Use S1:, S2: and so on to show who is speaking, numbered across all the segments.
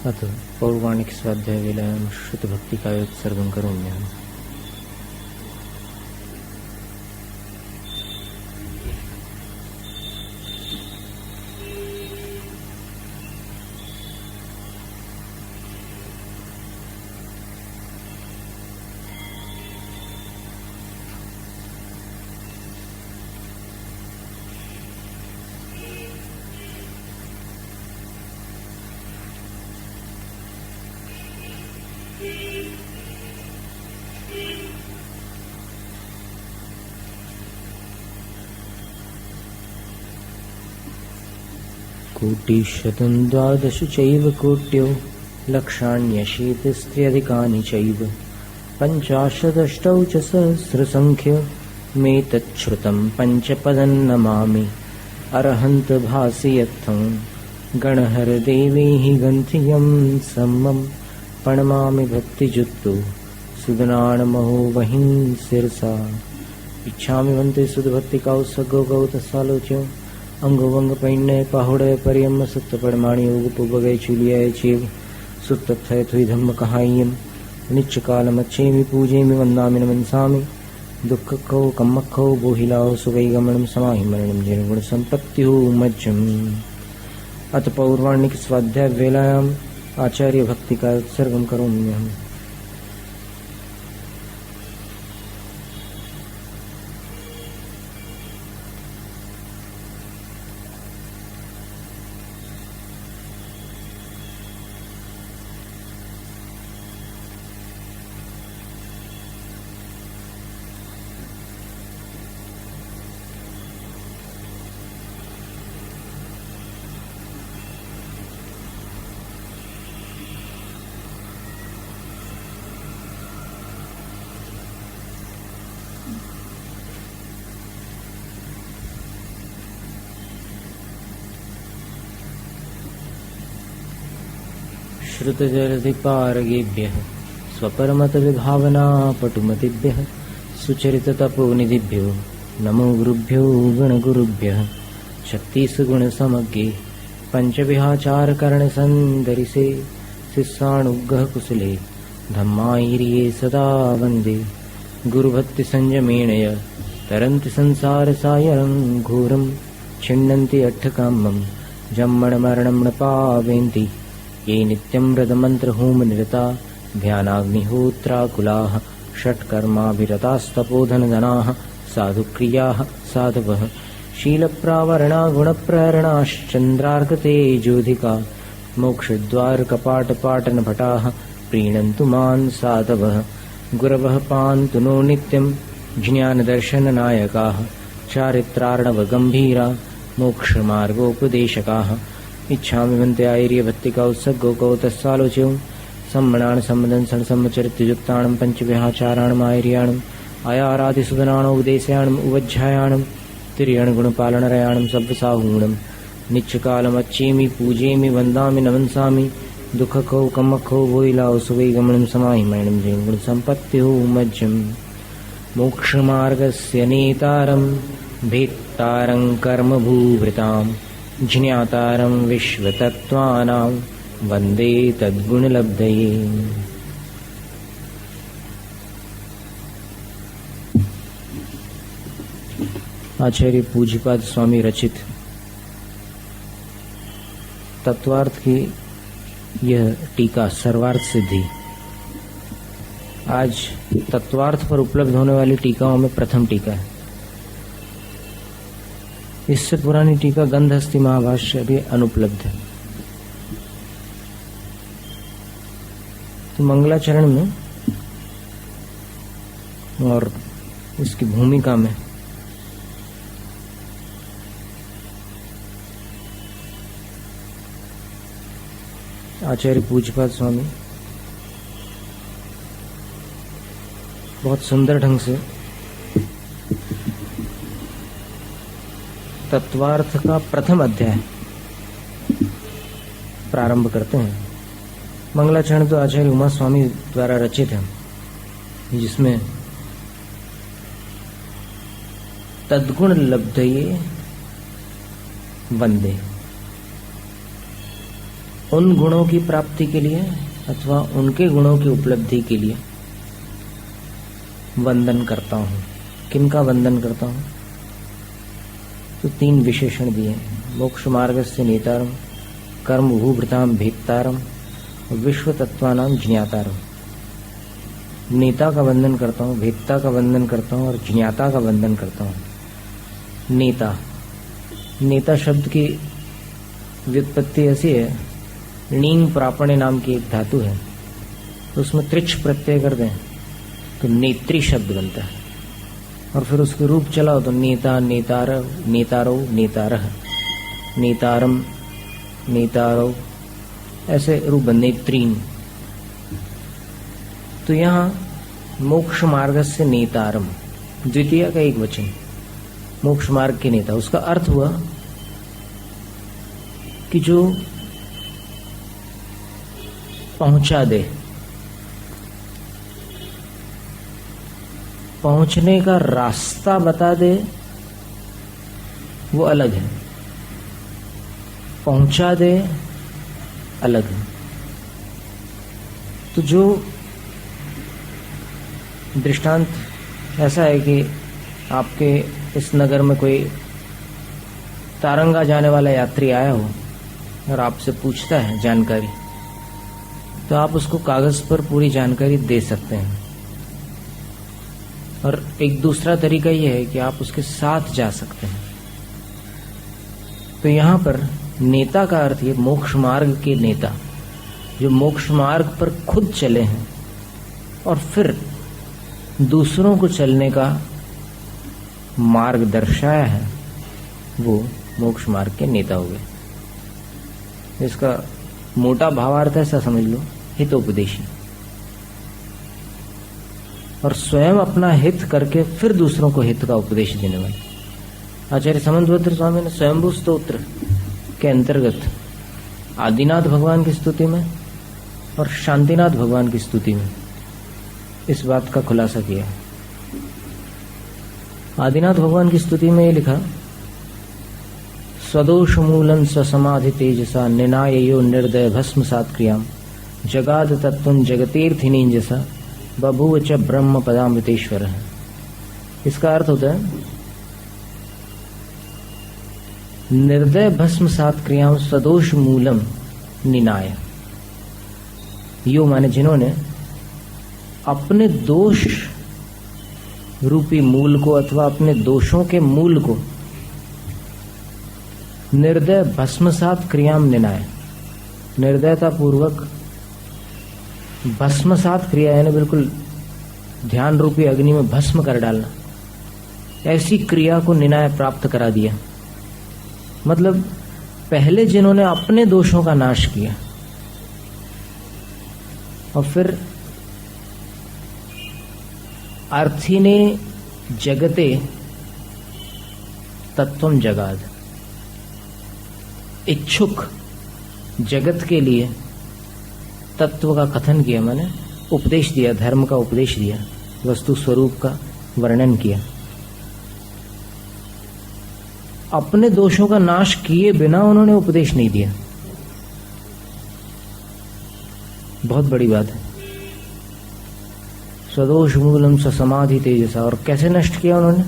S1: अथ पौर्वाणिक स्वाध्याय वेलायां श्रुतभक्तिकायोत्सर्गं करोम्यहम्। कोटिशतं द्वादश चैव कोट्यो लक्षाण्यशीतिस्त्र्यधिकानि चैव पञ्चाशदष्टौ च सहस्रसङ्ख्यमेतच्छ्रुतं पञ्चपदं नमामि अरहन्त भासि यत्थं गणहरदेवैः गन्थियं सम्मं प्रणमामि भक्तिजुक्तो सुदनाणमहो वहिं शिरसा इच्छामि वन्ते सुधभक्तिकाउत्सर्गो गौतसालोच्यो अंगोवंग पैण्य पाहुड़य पर्यम सुत्त पड़माणी योग पुबगय चुलियाय चेव सुत्तथय थुई धम्म कहाय्यम निच्च कालमच्छेमि पूजेमि वन्दामि नमन्सामि दुःखखौ कम्मखौ बोहिलाओ सुगै गमनं समाहि मरणं जैन गुण संपत्तिः मज्जम्। अथ पौर्वाणिक स्वाध्याय वेलायाम् आचार्य भक्ति का उत्सर्गं करोम्यहम्। श्रुतजलधिपारगेभ्यः स्वपरमतविभावना पटुमतिभ्यः सुचरिततपोनिधिभ्यो नमो गुरुभ्यो गणगुरुभ्यः शक्तिसुगुणसमग्गे पञ्चविहाचारकरणसन्दरिसे शिष्यानुग्रह कुशले धम्मायिर्ये सदा वन्दे गुरुभक्तिसंयमेण य तरन्ति संसारसागरं घोरं छिन्नन्ति अट्ठकामं जम्मणमरणं न पावयन्ति ये नित्यं व्रतमन्त्रहोमनिरता ध्यानाग्निहोत्राकुलाः षट्कर्माभिरतास्तपोधनधनाः साधुक्रियाः साधवः शीलप्रावरणा गुणप्रहरणाश्चन्द्रार्कतेजोधिका मोक्षद्वारकपाटपाटनभटाः प्रीणन्तु मान् साधवः गुरवः पान्तु नो नित्यं ज्ञानदर्शननायकाः चारित्रार्णवगम्भीरा मोक्षमार्गोपदेशकाः इच्छामि वन्ते आयर्य भक्तिका उत्सर्गो कौतसालोच्यो सम्मणान् सम्मदन् षण्सम्मचरितयुक्ताणं पञ्चविहाचाराणम् आयर्याणम् आयारादिसुदनाणो उपदेशयाणम् उवज्झायाणम् तिर्यणगुणपालनरयाणं सव्यसाहूणं नित्यकालमच्चेमि पूजेमि वन्दामि नमन्सामि दुःखखौ कम्मखौ वोइलाओ सुवै गमनं समाहि मरणं जैन गुणसम्पत्तिः मज्जम्। मोक्षमार्गस्य नेतारं भेत्तारं कर्मभूभृताम् ज्ञातारं विश्वतत्त्वानां वन्दे तद्गुणलब्धये। आचार्य पूज्यपाद स्वामी रचित तत्वार्थ की यह टीका सर्वार्थ सिद्धि आज तत्वार्थ पर उपलब्ध होने वाली टीकाओं में प्रथम टीका है। इससे पुरानी टीका गंधहस्ती महाभाष्य अभी अनुपलब्ध है। तो मंगलाचरण में और इसकी भूमिका में आचार्य पूज्यपाद स्वामी बहुत सुंदर ढंग से तत्वार्थ का प्रथम अध्याय प्रारंभ करते हैं। मंगलाचरण तो आचार्य उमा स्वामी द्वारा रचित है, जिसमें तद्गुण लब्धये वंदे उन गुणों की प्राप्ति के लिए अथवा उनके गुणों की उपलब्धि के लिए वंदन करता हूँ। किनका वंदन करता हूँ? तो 3 विशेषण दिए, मोक्ष मार्गस्य नेतारम, कर्म भूभृताम भेत्तारम, विश्व तत्वानाम ज्ञातारम। नेता का वंदन करता हूँ, भेत्ता का वंदन करता हूँ और ज्ञाता का वंदन करता हूँ। नेता, नेता शब्द की व्युत्पत्ति ऐसी है, णींग प्रापणे नाम की एक धातु है, तो उसमें त्रिच प्रत्यय कर दें तो नेत्री शब्द बनता है, और फिर उसके रूप चलाओ तो नेता, नेतार, नेतारो, नेतारह, नेतारम, नेतारो, ऐसे रूप बन नेत्रीन। तो यहाँ मोक्ष मार्ग से नेतारम, द्वितीय का एक वचन, मोक्ष मार्ग के नेता। उसका अर्थ हुआ कि जो पहुंचा दे, पहुंचने का रास्ता बता दे, वो अलग है, पहुंचा दे अलग है। तो जो दृष्टांत ऐसा है कि आपके इस नगर में कोई तारंगा जाने वाला यात्री आया हो और आपसे पूछता है जानकारी, तो आप उसको कागज पर पूरी जानकारी दे सकते हैं। और एक दूसरा तरीका यह है कि आप उसके साथ जा सकते हैं। तो यहाँ पर नेता का अर्थ ये मोक्ष मार्ग के नेता, जो मोक्ष मार्ग पर खुद चले हैं और फिर दूसरों को चलने का मार्ग दर्शाया है, वो मोक्ष मार्ग के नेता हो गए। इसका मोटा भावार्थ ऐसा समझ लो, हितोपदेशी, और स्वयं अपना हित करके फिर दूसरों को हित का उपदेश देने वाले। आचार्य समंतभद्र स्वामी ने स्वयंभू स्तोत्र के अंतर्गत आदिनाथ भगवान की स्तुति में और शांतिनाथ भगवान की स्तुति में इस बात का खुलासा किया। आदिनाथ भगवान की स्तुति में ये लिखा, स्वदोष मूलन स्वसमाधि तेजसा निनायो निर्दय भस्म सात क्रियाम जगाद तत्व जगतीर्थिनीजसा बभुव च ब्रह्म पदामृतेश्वर है। इसका अर्थ होता है निर्दय भस्म सात क्रियाम स्वदोष मूलम निनाय। यो माने जिन्होंने अपने दोष रूपी मूल को अथवा अपने दोषों के मूल को निर्दय भस्मसात क्रियाम निनाय, निर्दयता पूर्वक भस्मसात क्रिया यानी बिल्कुल ध्यान रूपी अग्नि में भस्म कर डालना, ऐसी क्रिया को निनाय प्राप्त करा दिया। मतलब पहले जिन्होंने अपने दोषों का नाश किया और फिर अर्थिने जगते तत्वम जगाद, इच्छुक जगत के लिए तत्व का कथन किया, माने उपदेश दिया, धर्म का उपदेश दिया, वस्तु स्वरूप का वर्णन किया। अपने दोषों का नाश किए बिना उन्होंने उपदेश नहीं दिया, बहुत बड़ी बात है। स्वदोष मूलम स्वसमाधि तेजसा, और कैसे नष्ट किया उन्होंने?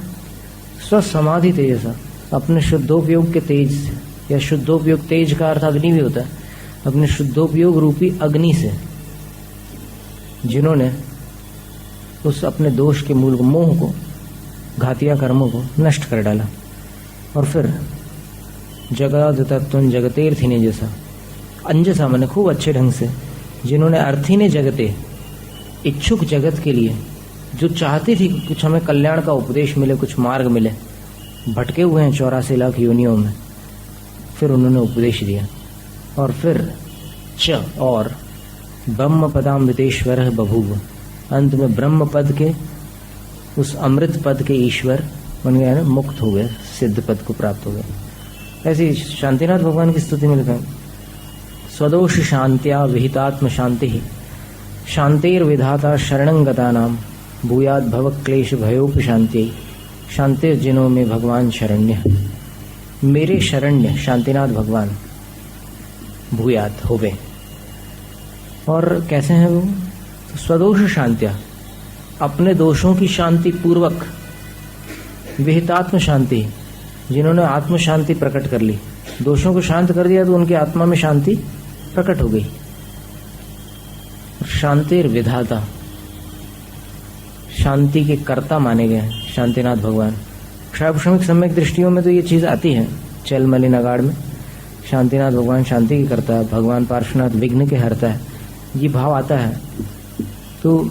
S1: स्वसमाधि तेजसा, अपने शुद्धोपयोग के तेज से, या शुद्धोपयोग तेज का अर्थ अग्नि भी होता है, अपने शुद्धोपयोग रूपी अग्नि से जिन्होंने उस अपने दोष के मूल को, मोह को, घातिया कर्मों को नष्ट कर डाला। और फिर जगत तत्व जगतेर्थिने जैसा, अंजसा माने खूब अच्छे ढंग से, जिन्होंने अर्थिने जगते, इच्छुक जगत के लिए, जो चाहती थी कुछ हमें कल्याण का उपदेश मिले, कुछ मार्ग मिले, भटके हुए हैं 84 लाख योनियों में, फिर उन्होंने उपदेश दिया। और फिर च और ब्रह्म पदामृतेश्वर बभूव, अंत में ब्रह्म पद के, उस अमृत पद के ईश्वर बन गए, ना मुक्त हो गए, सिद्ध पद को प्राप्त हो गए। ऐसी शांतिनाथ भगवान की स्तुति में लिखा, स्वदोष शांत्या विहितात्म शांति ही शांतिर विधाता शरणं गतानाम भूयाद भव क्लेश भयोप शांति शांतिर जिनों में भगवान शरण्य। मेरे शरण्य शांतिनाथ भगवान भूयात होवे। और कैसे हैं वो? तो स्वदोष शांत्या, अपने दोषों की शांति पूर्वक, विहितात्म शांति, जिन्होंने आत्म शांति प्रकट कर ली, दोषों को शांत कर दिया तो उनकी आत्मा में शांति प्रकट हो गई। शांतिर विधाता, शांति के कर्ता माने गए शांतिनाथ भगवान। क्षाभूषणिक सम्यक दृष्टियों में तो ये चीज आती है, चल मलिन अगाड़ में शांतिनाथ भगवान शांति की करता है, भगवान पार्श्वनाथ विघ्न के हरता है, ये भाव आता है। तो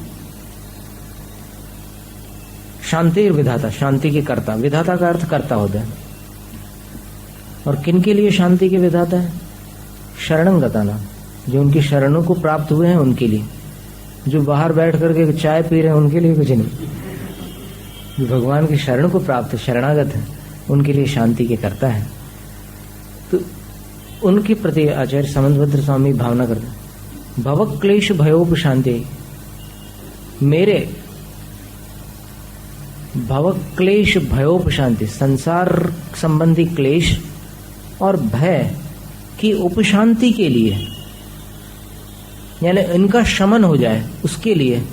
S1: शांतिर विधाता, शांति के कर्ता, विधाता का अर्थ कर्ता होता है। और किन के लिए शांति के विधाता है? शरणंगता नाम, जो उनकी शरणों को प्राप्त हुए हैं उनके लिए। जो बाहर बैठ करके चाय पी रहे हैं उनके लिए कुछ नहीं, जो भगवान की शरण को प्राप्त शरणागत है उनके लिए शांति के करता है। तो उनके प्रति आचार्य समंतभद्र स्वामी भावना करते हैं, भव क्लेश भयोप शांति, मेरे भव क्लेश भयोप शांति, संसार संबंधी क्लेश और भय की उपशांति के लिए, यानी इनका शमन हो जाए उसके लिए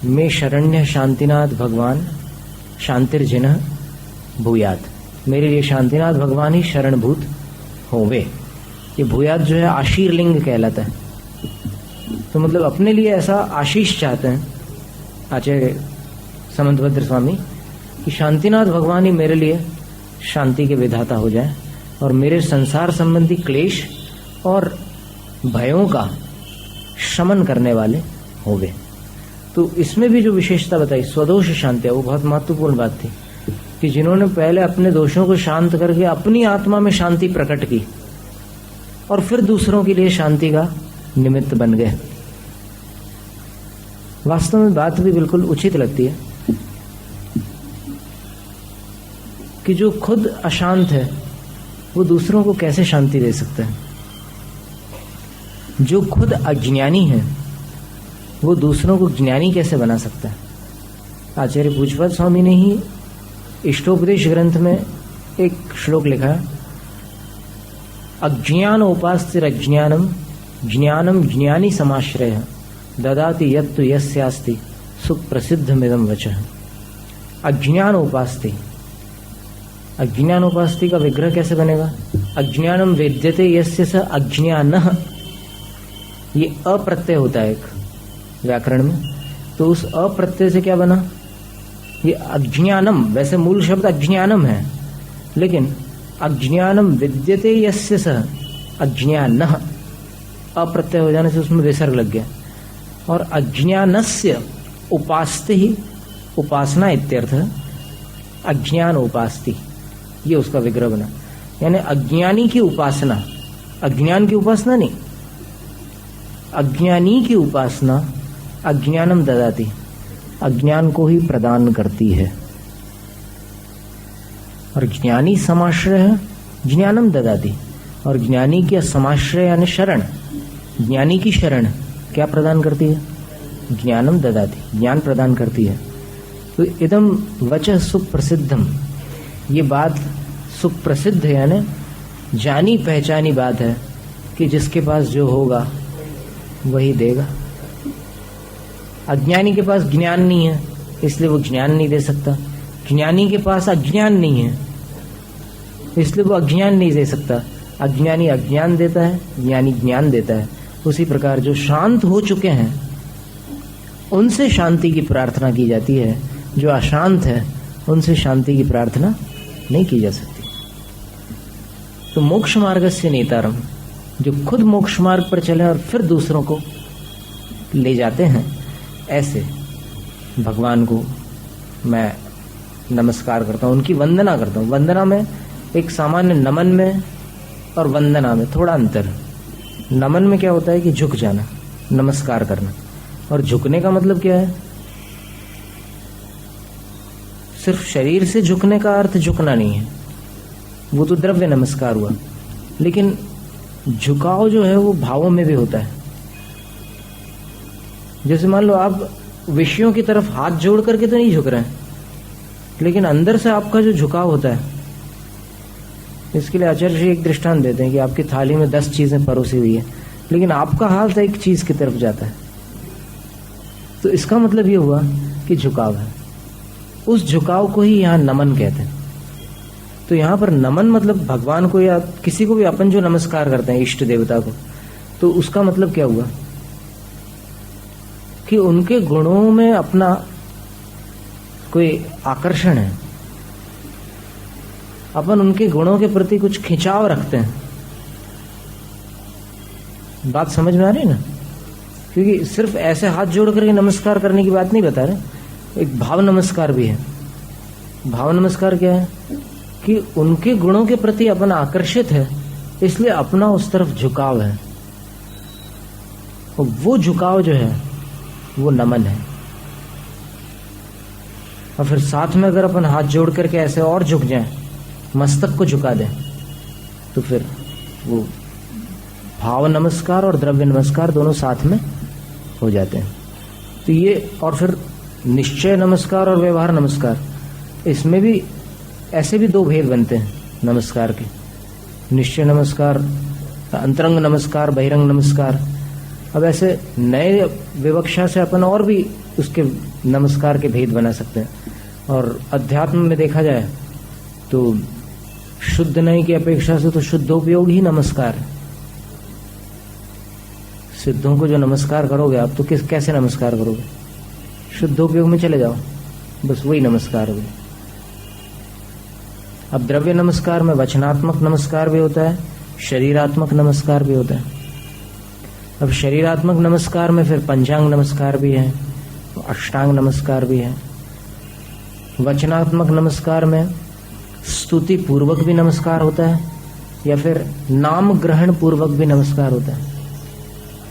S1: मैं शरण्य शांतिनाथ भगवान शांतिर्जिनः भूयात, मेरे लिए शांतिनाथ भगवान ही शरणभूत होवे। ये भूयात जो है आशीर्लिंग कहलाता है। तो मतलब अपने लिए ऐसा आशीष चाहते हैं आचार्य समंतभद्र स्वामी कि शांतिनाथ भगवान ही मेरे लिए शांति के विधाता हो जाए और मेरे संसार संबंधी क्लेश और भयों का शमन करने वाले होवे। तो इसमें भी जो विशेषता बताई स्वदोष शांति, वो बहुत महत्वपूर्ण बात थी कि जिन्होंने पहले अपने दोषों को शांत करके अपनी आत्मा में शांति प्रकट की और फिर दूसरों के लिए शांति का निमित्त बन गए। वास्तव में बात भी बिल्कुल उचित लगती है कि जो खुद अशांत है वो दूसरों को कैसे शांति दे सकता है। जो खुद अज्ञानी है वो दूसरों को ज्ञानी कैसे बना सकता है। आचार्य पूज्यपाद स्वामी ने ही इष्टोपदेश ग्रंथ में एक श्लोक लिखा है, अज्ञान उपास्तिर अज्ञानम ज्ञानम ज्ञानी समाश्रय ददाति यत्तु यस्यास्ति सुप्रसिद्धमिदं वचः। अज्ञान उपास्ति, अज्ञान उपास्ति का विग्रह कैसे बनेगा? अज्ञानम वेद्यते यस्य स अज्ञानः, ये अप्रत्यय होता है एक व्याकरण में, तो उस अप्रत्यय से क्या बना? ये अज्ञानम, वैसे मूल शब्द अज्ञानम है, लेकिन अज्ञानम विद्यते यस्य स अज्ञानः, अप्रत्यय हो जाने से उसमें विसर्ग लग गया। और अज्ञानस्य उपास्ति ही उपासना इत्यर्थ, अज्ञान उपास्ति, ये उसका विग्रह बना। यानी अज्ञानी की उपासना, अज्ञान की उपासना नहीं, अज्ञानी की उपासना अज्ञानम ददाति, अज्ञान को ही प्रदान करती है। और ज्ञानी समाश्रय ज्ञानम ददाति, और ज्ञानी के समाश्रय यानी शरण, ज्ञानी की शरण क्या प्रदान करती है? ज्ञानम ददाति, ज्ञान प्रदान करती है। तो इदम वचः सुप्रसिद्धम, ये बात सुप्रसिद्ध है, यानी जानी पहचानी बात है कि जिसके पास जो होगा वही देगा। अज्ञानी के पास ज्ञान नहीं है इसलिए वो ज्ञान नहीं दे सकता, ज्ञानी के पास अज्ञान नहीं है इसलिए वो अज्ञान नहीं दे सकता। अज्ञानी अज्ञान देता है, ज्ञानी ज्ञान देता है। उसी प्रकार जो शांत हो चुके हैं उनसे शांति की प्रार्थना की जाती है, जो अशांत है उनसे शांति की प्रार्थना नहीं की जा सकती। तो मोक्ष मार्ग से नेतारम, जो खुद मोक्ष मार्ग पर चले और फिर दूसरों को ले जाते हैं, ऐसे भगवान को मैं नमस्कार करता हूँ, उनकी वंदना करता हूँ। वंदना में एक सामान्य नमन में और वंदना में थोड़ा अंतर है। नमन में क्या होता है कि झुक जाना, नमस्कार करना, और झुकने का मतलब क्या है? सिर्फ शरीर से झुकने का अर्थ झुकना नहीं है, वो तो द्रव्य नमस्कार हुआ। लेकिन झुकाव जो है वो भावों में भी होता है। जैसे मान लो आप विषयों की तरफ हाथ जोड़ करके तो नहीं झुक रहे हैं, लेकिन अंदर से आपका जो झुकाव होता है इसके लिए आचार्य जी एक दृष्टांत देते हैं कि आपकी थाली में 10 चीजें परोसी हुई है, लेकिन आपका हाथ एक चीज की तरफ जाता है, तो इसका मतलब ये हुआ कि झुकाव है। उस झुकाव को ही यहाँ नमन कहते हैं। तो यहाँ पर नमन मतलब भगवान को या किसी को भी अपन जो नमस्कार करते हैं इष्ट देवता को, तो उसका मतलब क्या हुआ कि उनके गुणों में अपना कोई आकर्षण है, अपन उनके गुणों के प्रति कुछ खिंचाव रखते हैं। बात समझ में आ रही है ना? क्योंकि सिर्फ ऐसे हाथ जोड़ करके नमस्कार करने की बात नहीं बता रहे, एक भाव नमस्कार भी है। भाव नमस्कार क्या है कि उनके गुणों के प्रति अपन आकर्षित है, इसलिए अपना उस तरफ झुकाव है। और वो झुकाव जो है वो नमन है। और फिर साथ में अगर अपन हाथ जोड़ करके ऐसे और झुक जाएं, मस्तक को झुका दें, तो फिर वो भाव नमस्कार और द्रव्य नमस्कार दोनों साथ में हो जाते हैं। तो ये, और फिर निश्चय नमस्कार और व्यवहार नमस्कार, इसमें भी ऐसे भी 2 भेद बनते हैं नमस्कार के। निश्चय नमस्कार, अंतरंग नमस्कार, बहिरंग नमस्कार। अब ऐसे नए विवक्षा से अपन और भी उसके नमस्कार के भेद बना सकते हैं। और अध्यात्म में देखा जाए तो शुद्ध नहीं की अपेक्षा से तो शुद्धोपयोग ही नमस्कार है। सिद्धों को जो नमस्कार करोगे आप, तो कैसे नमस्कार करोगे? शुद्धोपयोग में चले जाओ, बस वही नमस्कार होगा। अब द्रव्य नमस्कार में वचनात्मक नमस्कार भी होता है, शरीरात्मक नमस्कार भी होता है। अब शरीरात्मक नमस्कार में फिर पंचांग नमस्कार भी है, अष्टांग नमस्कार भी है। वचनात्मक नमस्कार में स्तुति पूर्वक भी नमस्कार होता है, या फिर नाम ग्रहण पूर्वक भी नमस्कार होता है।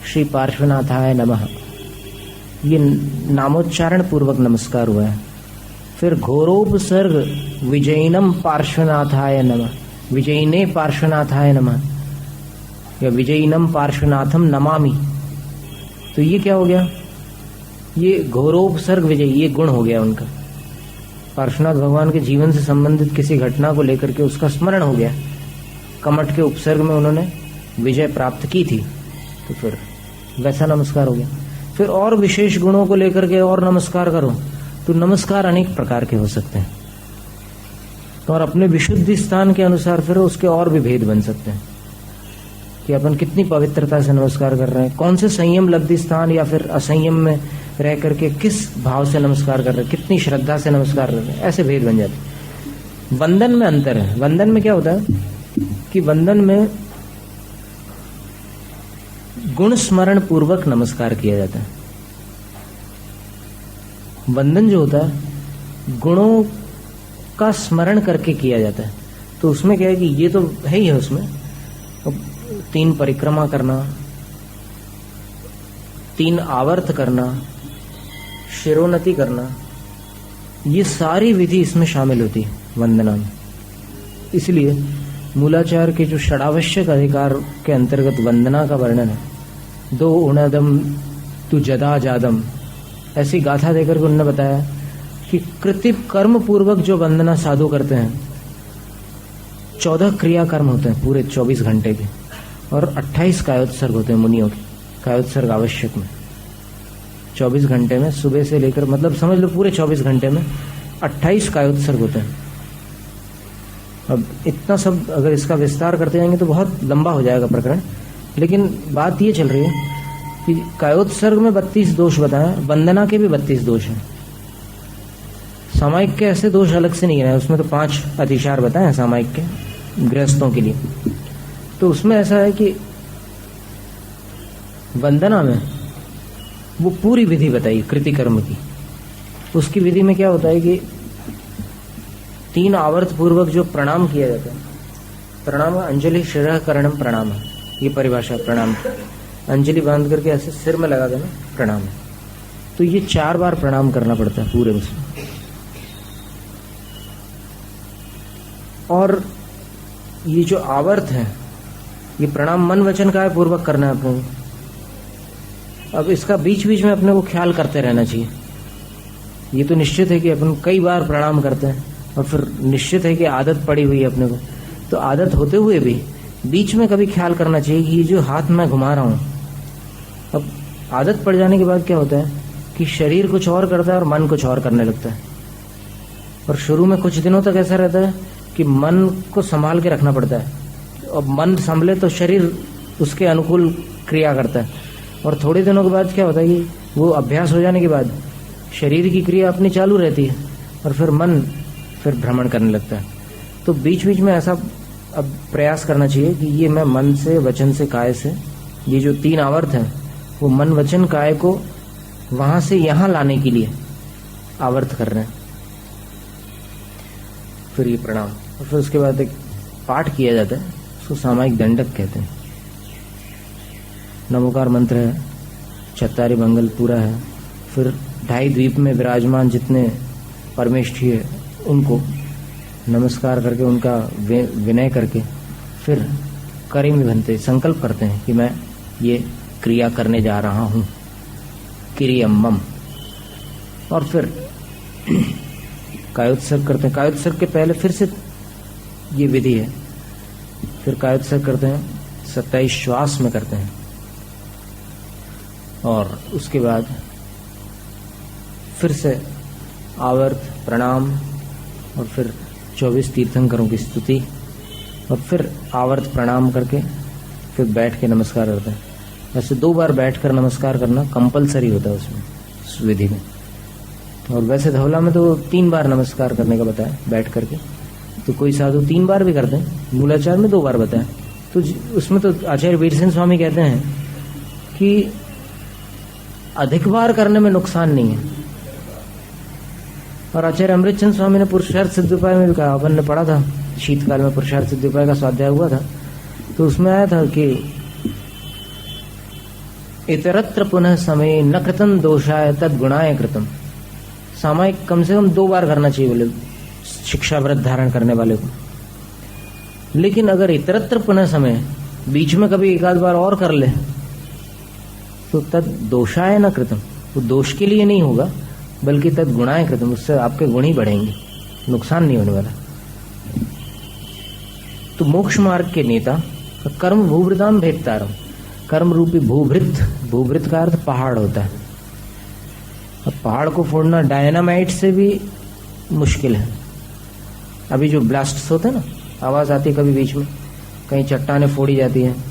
S1: श्री पार्श्वनाथाय नमः, ये नामोच्चारण पूर्वक नमस्कार हुआ है। फिर घोरोपसर्ग विजयिनम पार्श्वनाथाय नमः, विजयिने पार्श्वनाथाय नमः, या विजयिनम पार्श्वनाथम नमामि। तो ये क्या हो गया? ये घोरोपसर्ग विजय, ये गुण हो गया उनका। पार्श्वनाथ भगवान के जीवन से संबंधित किसी घटना को लेकर के उसका स्मरण हो गया, कमठ के उपसर्ग में उन्होंने विजय प्राप्त की थी, तो फिर वैसा नमस्कार हो गया। फिर और विशेष गुणों को लेकर के और नमस्कार करो, तो नमस्कार अनेक प्रकार के हो सकते हैं। और अपने विशुद्धि स्थान के अनुसार फिर उसके और भी भेद बन सकते हैं कि अपन कितनी पवित्रता से नमस्कार कर रहे हैं, कौन से संयम लब्धि स्थान या फिर असंयम में रह करके किस भाव से नमस्कार कर रहे हैं, कितनी श्रद्धा से नमस्कार कर रहे हैं, ऐसे भेद बन जाते हैं। वंदन में अंतर है। वंदन में क्या होता है कि वंदन में गुण स्मरण पूर्वक नमस्कार किया जाता है। वंदन जो होता है गुणों का स्मरण करके किया जाता है। तो उसमें क्या है कि ये तो है ही है, उसमें 3 परिक्रमा करना, 3 आवर्त करना, शिरोन्नति करना, ये सारी विधि इसमें शामिल होती है वंदना में। इसलिए मूलाचार के जो षडावश्यक अधिकार के अंतर्गत वंदना का वर्णन है, 2 उणदम तु जदा जादम, ऐसी गाथा देकर के उन्होंने बताया कि कृत्य कर्म पूर्वक जो वंदना साधु करते हैं, 14 क्रिया कर्म होते हैं पूरे 24 घंटे के, और 28 कायोत्सर्ग होते हैं मुनियों के। कायोत्सर्ग आवश्यक में 24 घंटे में, सुबह से लेकर, मतलब समझ लो पूरे 24 घंटे में 28 कायोत्सर्ग होते हैं। अब इतना सब अगर इसका विस्तार करते जाएंगे तो बहुत लंबा हो जाएगा प्रकरण, लेकिन बात ये चल रही है कि कायोत्सर्ग में 32 दोष बताए, वंदना के भी 32 दोष हैं। सामायिक के ऐसे दोष अलग से नहीं है, उसमें तो 5 अतिचार बताए हैं सामायिक के गृहस्थों के लिए। तो उसमें ऐसा है कि वंदना में वो पूरी विधि बताई कृति कर्म की। उसकी विधि में क्या होता है कि 3 आवर्त पूर्वक जो प्रणाम किया जाता है, प्रणाम अंजलि शिरः करणम प्रणाम, ये परिभाषा प्रणाम की। अंजलि बांध करके ऐसे सिर में लगा देना प्रणाम है। तो ये 4 बार प्रणाम करना पड़ता है पूरे उसमें। और ये जो आवर्त है, ये प्रणाम मन वचन काय पूर्वक करना है अपने को। अब इसका बीच बीच में अपने को ख्याल करते रहना चाहिए। ये तो निश्चित है कि अपन कई बार प्रणाम करते हैं, और फिर निश्चित है कि आदत पड़ी हुई है अपने को तो आदत होते हुए भी बीच में कभी ख्याल करना चाहिए कि ये जो हाथ मैं घुमा रहा हूं, अब आदत पड़ जाने के बाद क्या होता है कि शरीर कुछ और करता है और मन कुछ और करने लगता है। और शुरू में कुछ दिनों तक ऐसा रहता है कि मन को संभाल के रखना पड़ता है, और मन संभले तो शरीर उसके अनुकूल क्रिया करता है। और थोड़े दिनों के बाद क्या होता है कि वो अभ्यास हो जाने के बाद शरीर की क्रिया अपनी चालू रहती है और फिर मन फिर भ्रमण करने लगता है। तो बीच बीच में ऐसा अब प्रयास करना चाहिए कि ये मैं मन से, वचन से, काय से, ये जो 3 आवर्त हैं वो मन, वचन, काय को वहां से यहां लाने के लिए आवर्त कर रहे हैं। फिर ये प्रणाम, और फिर उसके बाद एक पाठ किया जाता है, उसको सामायिक दंडक कहते हैं। नमोकार मंत्र है, चत्तारी मंगल पूरा है। फिर 2.5 द्वीप में विराजमान जितने परमेष्ठी है उनको नमस्कार करके, उनका विनय करके, फिर करें बनते संकल्प करते हैं कि मैं ये क्रिया करने जा रहा हूं, क्रियम्मम। और फिर कायोत्सर्ग करते हैं। कायोत्सर्ग के पहले फिर से ये विधि है, फिर कायोत्सर्ग करते हैं, 27 श्वास में करते हैं। और उसके बाद फिर से आवर्त, प्रणाम, और फिर 24 तीर्थंकरों की स्तुति, और फिर आवर्त प्रणाम करके फिर बैठ के नमस्कार करते हैं। वैसे 2 बार बैठकर नमस्कार करना कंपलसरी होता है उसमें, उस विधि में। और वैसे धवला में तो 3 बार नमस्कार करने का बताया बैठ करके, तो कोई साधु 3 बार भी करते हैं, मूलाचार में 2 बार बताया। तो उसमें तो आचार्य वीरसेन स्वामी कहते हैं कि अधिक बार करने में नुकसान नहीं है। और आचार्य अमृतचंद स्वामी ने पुरुषार्थ सिद्धोपाय में भी कहा, अपन ने पढ़ा था शीतकाल में, पुरुषार्थ सिद्धोपाय का स्वाध्याय हुआ था, तो उसमें आया था कि इतरत्र पुनः समय न कृतम दोषाय तद गुणाय कृतम। सामायिक कम से कम 2 बार करना चाहिए बोले शिक्षा व्रत धारण करने वाले को। लेकिन अगर इतरत्र पुनः समय बीच में कभी 1 आध बार और कर ले तो तद दोषाय न कृतम, वो दोष के लिए नहीं होगा बल्कि तद गुणाय कृतम, उससे आपके गुण ही बढ़ेंगे, नुकसान नहीं होने वाला। तो मोक्ष मार्ग के नेता कर्म भूभृताम भेदतारम, कर्म रूपी भूभृत, भूभृत का अर्थ पहाड़ होता है। अब पहाड़ को फोड़ना डायनामाइट से भी मुश्किल है। अभी जो ब्लास्ट्स होते हैं ना, आवाज आती है कभी बीच में, कहीं चट्टानें फोड़ी जाती हैं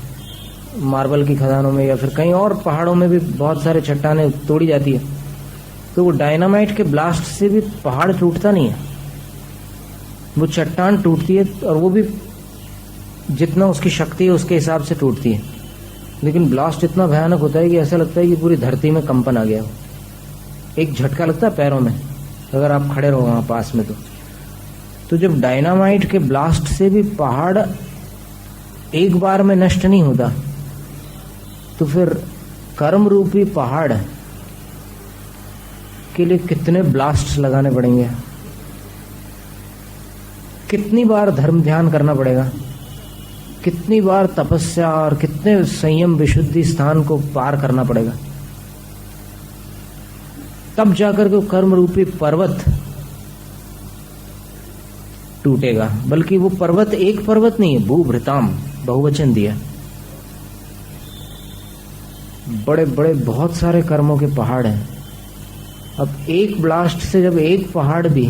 S1: मार्बल की खदानों में, या फिर कहीं और पहाड़ों में भी बहुत सारे चट्टानें तोड़ी जाती है। तो वो डायनामाइट के ब्लास्ट से भी पहाड़ टूटता नहीं है, वो चट्टान टूटती है, और वो भी जितना उसकी शक्ति है उसके हिसाब से टूटती है। लेकिन ब्लास्ट इतना भयानक होता है कि ऐसा लगता है कि पूरी धरती में कंपन आ गया हो। एक झटका लगता है पैरों में अगर आप खड़े रहो वहां पास में। तो जब डायनामाइट के ब्लास्ट से भी पहाड़ एक बार में नष्ट नहीं होता, तो फिर कर्म रूपी पहाड़ के लिए कितने ब्लास्ट लगाने पड़ेंगे, कितनी बार धर्म ध्यान करना पड़ेगा, कितनी बार तपस्या और कितने संयम विशुद्धि स्थान को पार करना पड़ेगा, तब जाकर के कर्म रूपी पर्वत टूटेगा। बल्कि वो पर्वत एक पर्वत नहीं है, भूभृताम बहुवचन दिया, बड़े बड़े बहुत सारे कर्मों के पहाड़ हैं। अब एक ब्लास्ट से जब एक पहाड़ भी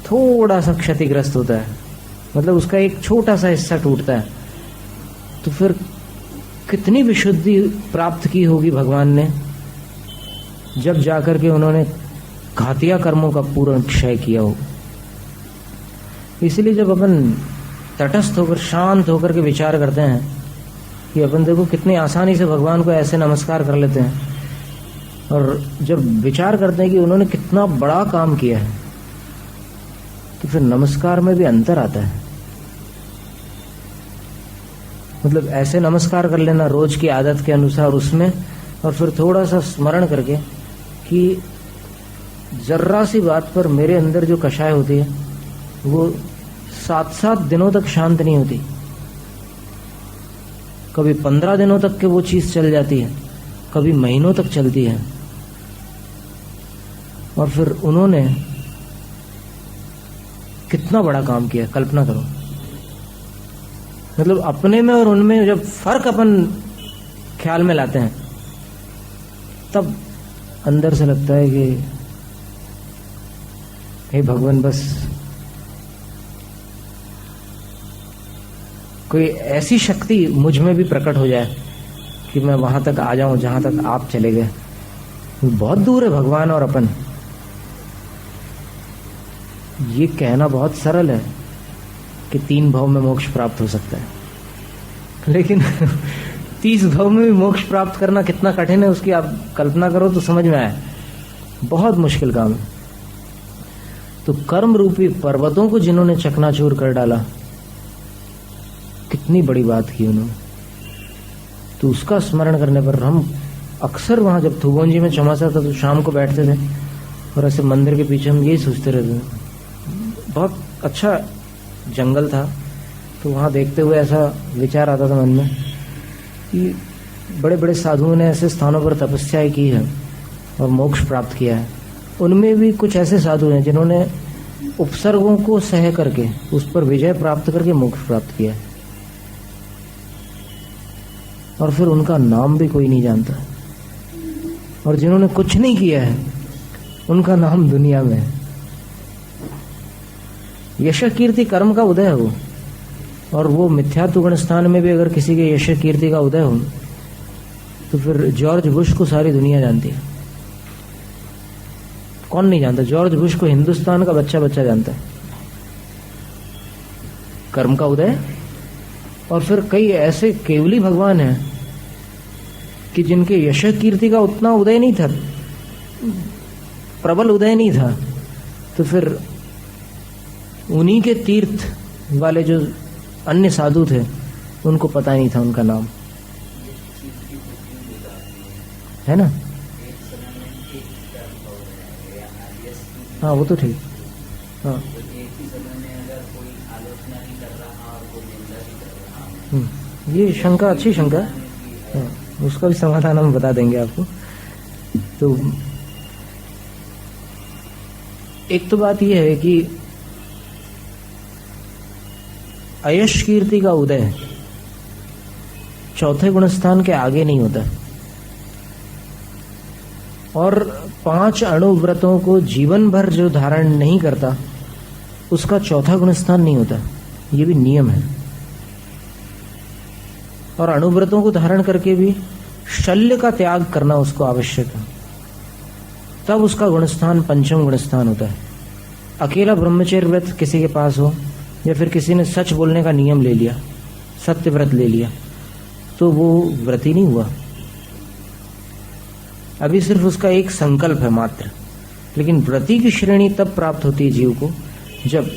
S1: थोड़ा सा क्षतिग्रस्त होता है, मतलब उसका एक छोटा सा हिस्सा टूटता है, तो फिर कितनी विशुद्धि प्राप्त की होगी भगवान ने, जब जाकर के उन्होंने घातिया कर्मों का पूर्ण क्षय किया हो। इसलिए जब अपन तटस्थ होकर, शांत होकर के विचार करते हैं कि अपन देखो कितनी आसानी से भगवान को ऐसे नमस्कार कर लेते हैं, और जब विचार करते हैं कि उन्होंने कितना बड़ा काम किया है, तो फिर नमस्कार में भी अंतर आता है। मतलब ऐसे नमस्कार कर लेना रोज की आदत के अनुसार उसमें, और फिर थोड़ा सा स्मरण करके कि जर्रा सी बात पर मेरे अंदर जो कषाय होती है वो 7-7 दिनों तक शांत नहीं होती, कभी 15 दिनों तक के वो चीज चल जाती है, कभी महीनों तक चलती है। और फिर उन्होंने कितना बड़ा काम किया, कल्पना करो। मतलब अपने में और उनमें जब फर्क अपन ख्याल में लाते हैं, तब अंदर से लगता है कि हे भगवान, बस कोई ऐसी शक्ति मुझ में भी प्रकट हो जाए कि मैं वहां तक आ जाऊं जहां तक आप चले गए। बहुत दूर है भगवान और अपन। ये कहना बहुत सरल है कि 3 भव में मोक्ष प्राप्त हो सकता है, लेकिन 30 भव में भी मोक्ष प्राप्त करना कितना कठिन है, उसकी आप कल्पना करो तो समझ में आए। बहुत मुश्किल काम है। तो कर्म रूपी पर्वतों को जिन्होंने चकनाचूर कर डाला, कितनी बड़ी बात की उन्होंने। तो उसका स्मरण करने पर हम अक्सर वहां जब थुगोंजी में चौमासा था तो शाम को बैठते थे और ऐसे मंदिर के पीछे हम यही सोचते रहते थे। बहुत अच्छा जंगल था, तो वहां देखते हुए ऐसा विचार आता था मन में कि बड़े बड़े साधुओं ने ऐसे स्थानों पर तपस्या की है और मोक्ष प्राप्त किया है। उनमें भी कुछ ऐसे साधु हैं जिन्होंने उपसर्गों को सह करके उस पर विजय प्राप्त करके मोक्ष प्राप्त किया है, और फिर उनका नाम भी कोई नहीं जानता। और जिन्होंने कुछ नहीं किया है उनका नाम दुनिया में है। यश कीर्ति कर्म का उदय हो, और वो मिथ्यात्व गुण स्थान में भी अगर किसी के यश कीर्ति का उदय हो तो फिर जॉर्ज बुश को सारी दुनिया जानती है। कौन नहीं जानता? जॉर्ज बुश को हिंदुस्तान का बच्चा बच्चा जानता है। कर्म का उदय। और फिर कई ऐसे केवली भगवान हैं कि जिनके यश कीर्ति का उतना उदय नहीं था, प्रबल उदय नहीं था, तो फिर उन्हीं के तीर्थ वाले जो अन्य साधु थे उनको पता नहीं था उनका नाम, है ना? हाँ, वो तो ठीक। हाँ, ये शंका अच्छी शंका। हाँ, उसका भी समाधान हम बता देंगे आपको। तो एक तो बात यह है कि अयश कीर्ति का उदय चौथे गुणस्थान के आगे नहीं होता, और 5 अणुव्रतों को जीवन भर जो धारण नहीं करता उसका चौथा गुणस्थान नहीं होता। ये भी नियम है। और अणुव्रतों को धारण करके भी शल्य का त्याग करना उसको आवश्यक है, तब उसका गुणस्थान पंचम गुणस्थान होता है। अकेला ब्रह्मचर्य व्रत किसी के पास हो, या फिर किसी ने सच बोलने का नियम ले लिया, सत्य व्रत ले लिया, तो वो व्रत ही नहीं हुआ। अभी सिर्फ उसका एक संकल्प है मात्र। लेकिन व्रती की श्रेणी तब प्राप्त होती है जीव को जब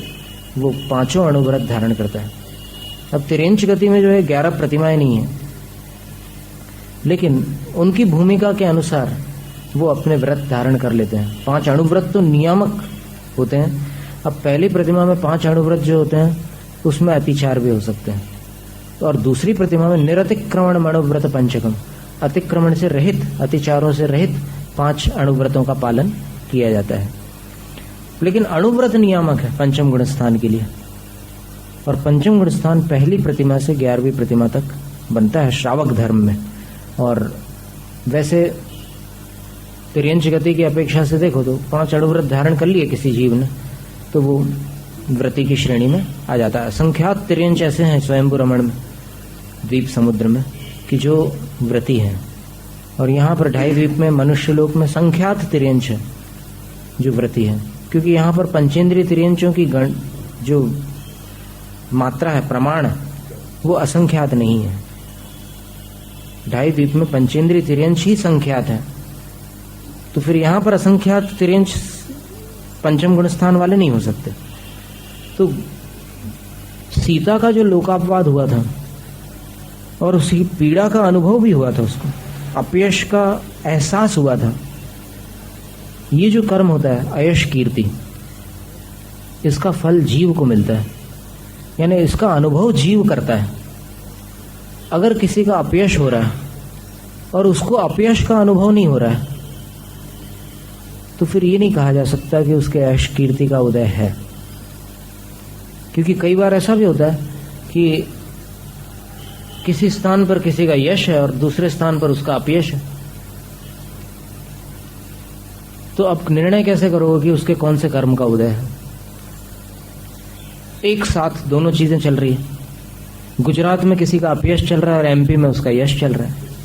S1: वो 5 अणुव्रत धारण करता है। अब तिरेंच गति में जो है 11 प्रतिमाएं नहीं है, लेकिन उनकी भूमिका के अनुसार वो अपने व्रत धारण कर लेते हैं। 5 अणुव्रत तो नियामक होते हैं। अब पहली प्रतिमा में 5 अणुव्रत जो होते हैं उसमें अतिचार भी हो सकते हैं, और दूसरी प्रतिमा में निरतिक्रमण अणुव्रत पंचकम, अतिक्रमण से रहित, अतिचारों से रहित 5 अणुव्रतों का पालन किया जाता है। लेकिन अणुव्रत नियामक है पंचम गुण स्थान के लिए, और पंचम गुण स्थान पहली प्रतिमा से 11वीं प्रतिमा तक बनता है श्रावक धर्म में। और वैसे तिर्यंच गति की अपेक्षा से देखो तो 5 अणुव्रत धारण कर लिए किसी जीव ने तो वो व्रती की श्रेणी में आ जाता है। असंख्यात तिर्यंच ऐसे हैं स्वयंभू रमण में, द्वीप समुद्र में, कि जो व्रती हैं। और यहाँ पर 2.5 द्वीप में, मनुष्य लोक में संख्यात तिर्यंच है जो व्रती है, क्योंकि यहाँ पर पंचेंद्रिय तिर्यंचों की जो मात्रा है, प्रमाण, वो असंख्यात नहीं है। 2.5 द्वीप में पंचेंद्रिय तिर्यंच ही संख्यात है, तो फिर यहाँ पर असंख्यात तिर्यंच पंचम गुणस्थान वाले नहीं हो सकते। तो सीता का जो लोकापवाद हुआ था और उसकी पीड़ा का अनुभव भी हुआ था, उसको अपयश का एहसास हुआ था। ये जो कर्म होता है अयश कीर्ति, इसका फल जीव को मिलता है, यानी इसका अनुभव जीव करता है। अगर किसी का अपयश हो रहा है और उसको अपयश का अनुभव नहीं हो रहा है तो फिर ये नहीं कहा जा सकता कि उसके यश कीर्ति का उदय है। क्योंकि कई बार ऐसा भी होता है कि किसी स्थान पर किसी का यश है और दूसरे स्थान पर उसका अपयश है, तो अब निर्णय कैसे करोगे कि उसके कौन से कर्म का उदय है? एक साथ दोनों चीजें चल रही है। गुजरात में किसी का अपयश चल रहा है और एमपी में उसका यश चल रहा है।